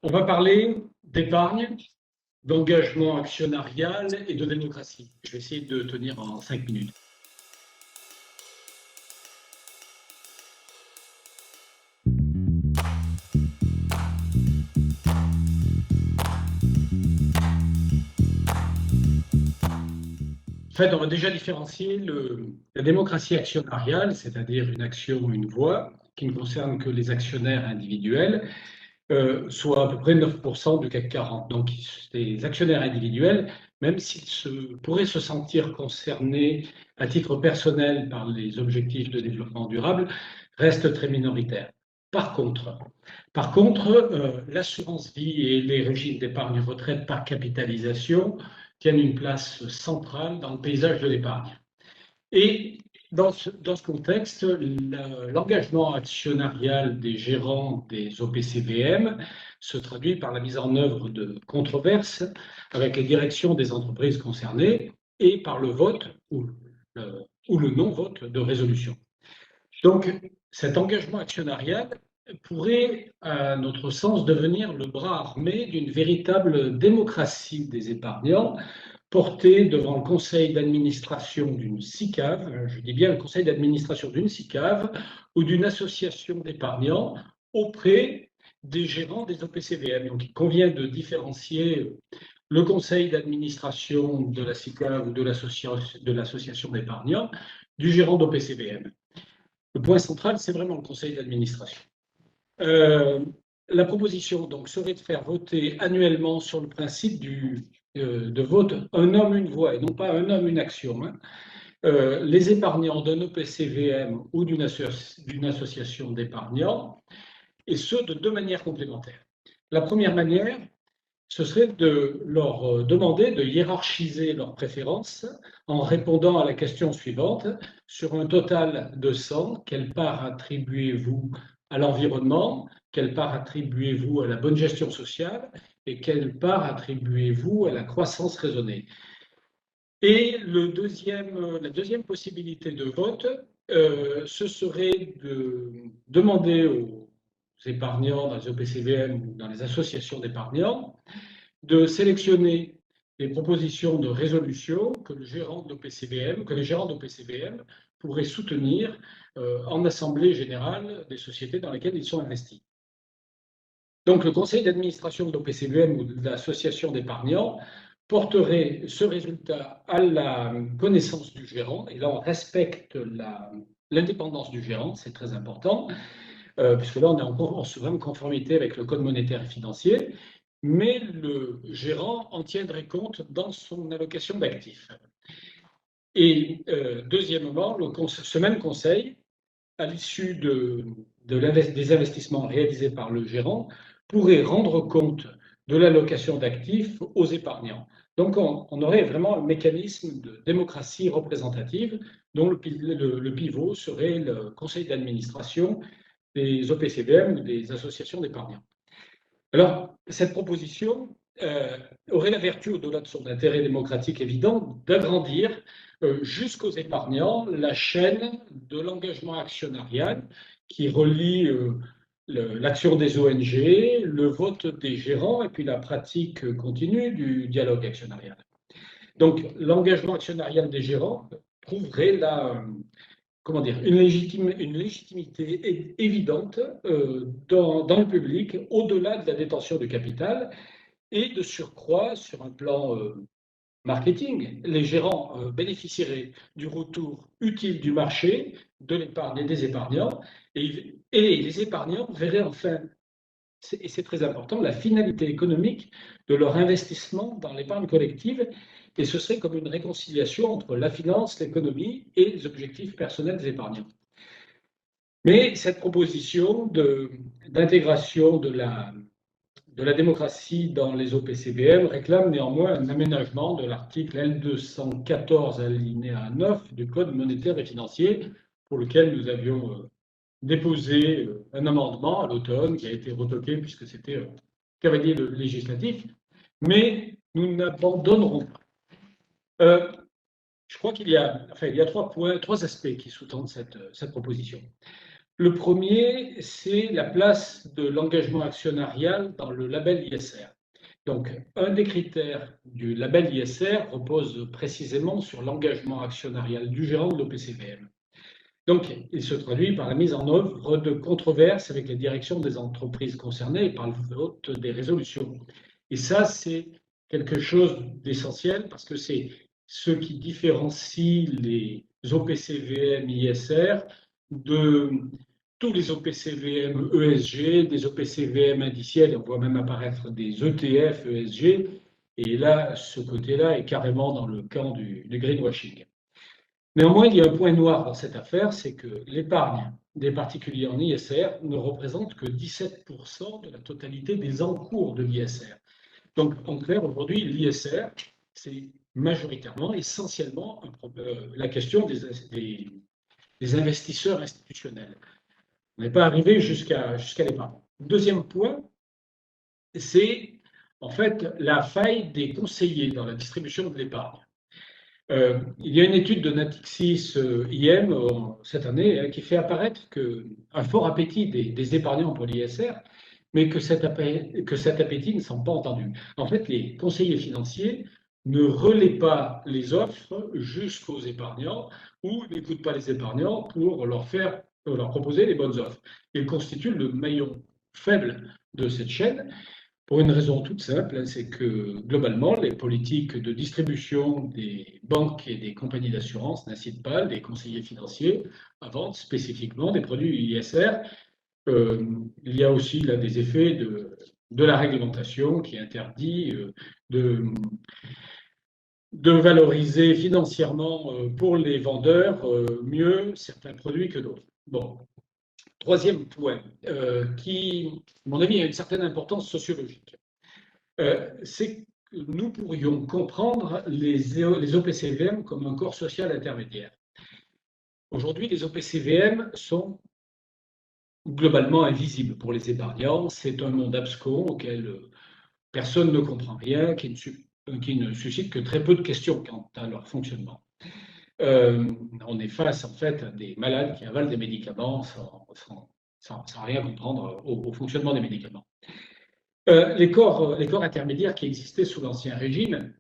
On va parler d'épargne, d'engagement actionnarial et de démocratie. Je vais essayer de tenir en 5 minutes. En fait, on va déjà différencier la démocratie actionnariale, c'est-à-dire une action, une voix, qui ne concerne que les actionnaires individuels, soit à peu près 9% du CAC 40. Donc, les actionnaires individuels, même s'ils pourraient se sentir concernés à titre personnel par les objectifs de développement durable, restent très minoritaires. Par contre, l'assurance vie et les régimes d'épargne retraite par capitalisation tiennent une place centrale dans le paysage de l'épargne. Et dans ce contexte, l'engagement actionnarial des gérants des OPCVM se traduit par la mise en œuvre de controverses avec les directions des entreprises concernées et par le vote ou le non-vote de résolution. Donc, cet engagement actionnarial pourrait, à notre sens, devenir le bras armé d'une véritable démocratie des épargnants, portée devant le conseil d'administration d'une SICAV, je dis bien le conseil d'administration d'une SICAV ou d'une association d'épargnants auprès des gérants des OPCVM. Donc, il convient de différencier le conseil d'administration de la SICAV ou de l'association d'épargnants du gérant d'OPCVM. Le point central, c'est vraiment le conseil d'administration. La proposition donc serait de faire voter annuellement sur le principe de vote un homme, une voix, et non pas un homme, une action. Les épargnants d'un OPCVM ou d'une association d'épargnants, et ce de deux manières complémentaires. La première manière, ce serait de leur demander de hiérarchiser leurs préférences en répondant à la question suivante. Sur un total de 100, quelle part attribuez-vous à l'environnement, quelle part attribuez-vous à la bonne gestion sociale et quelle part attribuez-vous à la croissance raisonnée? Et la deuxième possibilité de vote, ce serait de demander aux épargnants dans les OPCVM ou dans les associations d'épargnants de sélectionner les propositions de résolution que les gérants d'OPCVM pourraient soutenir en assemblée générale des sociétés dans lesquelles ils sont investis. Donc, le conseil d'administration de l'OPCVM ou de l'association d'épargnants porterait ce résultat à la connaissance du gérant, et là on respecte l'indépendance du gérant, c'est très important, puisque là on se met en conformité avec le Code monétaire et financier, mais le gérant en tiendrait compte dans son allocation d'actifs. Et deuxièmement, ce même conseil, à l'issue des investissements réalisés par le gérant, pourrait rendre compte de l'allocation d'actifs aux épargnants. Donc on aurait vraiment un mécanisme de démocratie représentative dont le pivot serait le conseil d'administration des OPCVM ou des associations d'épargnants. Alors, cette proposition aurait la vertu, au-delà de son intérêt démocratique évident, d'agrandir jusqu'aux épargnants la chaîne de l'engagement actionnarial qui relie l'action des ONG, le vote des gérants et puis la pratique continue du dialogue actionnarial. Donc, l'engagement actionnarial des gérants trouverait là une légitimité évidente dans le public, au-delà de la détention du capital, et de surcroît, sur un plan marketing, les gérants bénéficieraient du retour utile du marché, de l'épargne et des épargnants, et les épargnants verraient enfin, et c'est très important, la finalité économique de leur investissement dans l'épargne collective, et ce serait comme une réconciliation entre la finance, l'économie et les objectifs personnels des épargnants. Mais cette proposition d'intégration de la démocratie dans les OPCVM réclame néanmoins un aménagement de l'article L214 alinéa 9 du Code monétaire et financier, pour lequel nous avions déposé un amendement à l'automne qui a été retoqué puisque c'était cavalier législatif, mais nous n'abandonnerons pas. Je crois qu'il y a trois aspects qui sous-tendent cette proposition. Le premier, c'est la place de l'engagement actionnarial dans le label ISR. Donc, un des critères du label ISR repose précisément sur l'engagement actionnarial du gérant de l'OPCVM. Donc, il se traduit par la mise en œuvre de controverses avec les directions des entreprises concernées et par le vote des résolutions. Et ça, c'est quelque chose d'essentiel parce que c'est ce qui différencie les OPCVM ISR de tous les OPCVM ESG, des OPCVM indiciels, et on voit même apparaître des ETF ESG. Et là, ce côté-là est carrément dans le camp du greenwashing. Néanmoins, il y a un point noir dans cette affaire, c'est que l'épargne des particuliers en ISR ne représente que 17% de la totalité des encours de l'ISR. Donc, en clair, aujourd'hui, l'ISR, c'est majoritairement, essentiellement, la question des investisseurs institutionnels. On n'est pas arrivé jusqu'à l'épargne. Deuxième point, c'est en fait la faille des conseillers dans la distribution de l'épargne. Il y a une étude de Natixis IM cette année qui fait apparaître un fort appétit des épargnants pour l'ISR, mais que cet appétit ne semble pas entendu. En fait, les conseillers financiers ne relaient pas les offres jusqu'aux épargnants ou n'écoutent pas les épargnants pour leur proposer les bonnes offres. Ils constituent le maillon faible de cette chaîne. Pour une raison toute simple, c'est que globalement, les politiques de distribution des banques et des compagnies d'assurance n'incitent pas les conseillers financiers à vendre spécifiquement des produits ISR. Il y a aussi là des effets de la réglementation qui interdit de valoriser financièrement pour les vendeurs mieux certains produits que d'autres. Bon. Troisième point, qui, à mon avis, a une certaine importance sociologique, c'est que nous pourrions comprendre les OPCVM comme un corps social intermédiaire. Aujourd'hui, les OPCVM sont globalement invisibles pour les épargnants. C'est un monde abscon auquel personne ne comprend rien, qui ne suscite que très peu de questions quant à leur fonctionnement. On est face en fait à des malades qui avalent des médicaments sans rien comprendre au fonctionnement des médicaments. Les corps intermédiaires qui existaient sous l'Ancien Régime,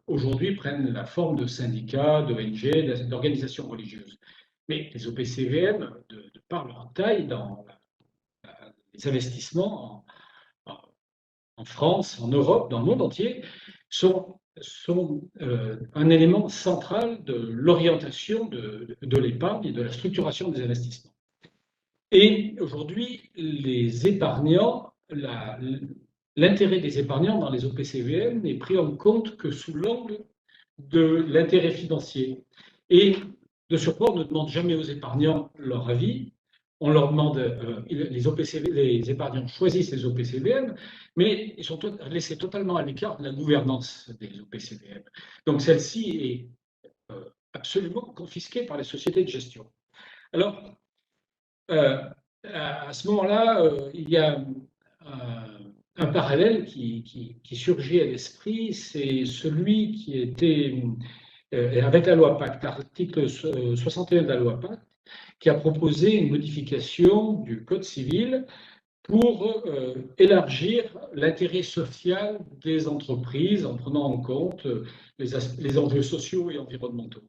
aujourd'hui prennent la forme de syndicats, d'ONG, d'organisations religieuses. Mais les OPCVM, de par leur taille dans les investissements en France, en Europe, dans le monde entier, sont un élément central de l'orientation de l'épargne et de la structuration des investissements. Et aujourd'hui, les épargnants, l'intérêt des épargnants dans les OPCVM n'est pris en compte que sous l'angle de l'intérêt financier. Et de surcroît, on ne demande jamais aux épargnants leur avis. On leur demande, les épargnants choisissent les OPCVM, mais ils sont laissés totalement à l'écart de la gouvernance des OPCVM. Donc celle-ci est absolument confisquée par les sociétés de gestion. Alors, à ce moment-là, il y a un parallèle qui surgit à l'esprit, c'est celui qui était avec la loi Pacte, l'article 61 de la loi Pacte, qui a proposé une modification du Code civil pour élargir l'intérêt social des entreprises en prenant en compte les enjeux sociaux et environnementaux.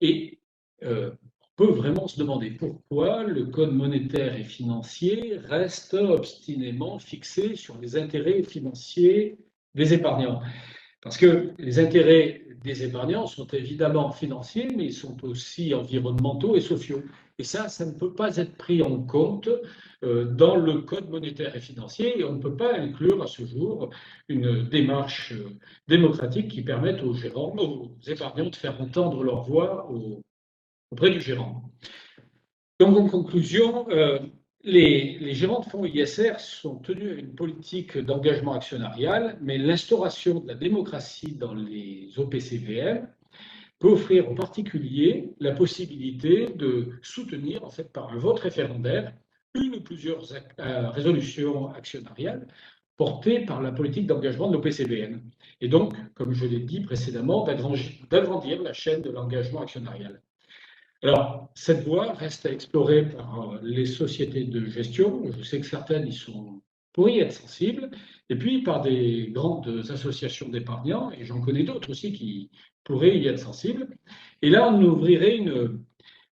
Et on peut vraiment se demander pourquoi le Code monétaire et financier reste obstinément fixé sur les intérêts financiers des épargnants. Parce que les intérêts des épargnants sont évidemment financiers, mais ils sont aussi environnementaux et sociaux. Et ça ne peut pas être pris en compte dans le Code monétaire et financier, et on ne peut pas inclure à ce jour une démarche démocratique qui permette aux épargnants de faire entendre leur voix auprès du gérant. Donc, en conclusion, les gérants de fonds ISR sont tenus à une politique d'engagement actionnarial, mais l'instauration de la démocratie dans les OPCVM peut offrir aux particuliers la possibilité de soutenir, en fait, par un vote référendaire, une ou plusieurs résolutions actionnariales portées par la politique d'engagement de l'OPCVM. Et donc, comme je l'ai dit précédemment, d'agrandir la chaîne de l'engagement actionnarial. Alors, cette voie reste à explorer par les sociétés de gestion. Je sais que certaines pourraient y être sensibles, et puis par des grandes associations d'épargnants, et j'en connais d'autres aussi qui pourraient y être sensibles. Et là, on ouvrirait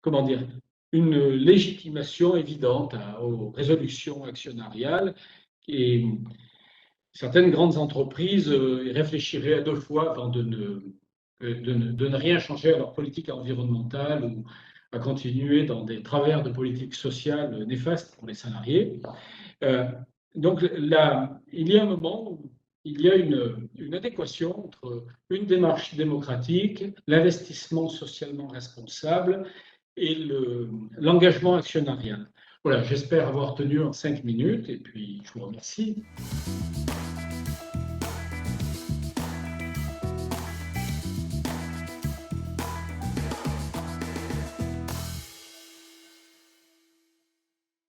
comment dire, une légitimation évidente aux résolutions actionnariales, et certaines grandes entreprises réfléchiraient à deux fois avant de ne rien changer à leur politique environnementale ou à continuer dans des travers de politique sociale néfastes pour les salariés. Euh, donc là, il y a un moment où il y a une adéquation entre une démarche démocratique, l'investissement socialement responsable et l'engagement actionnarial. Voilà, j'espère avoir tenu en 5 minutes et puis je vous remercie.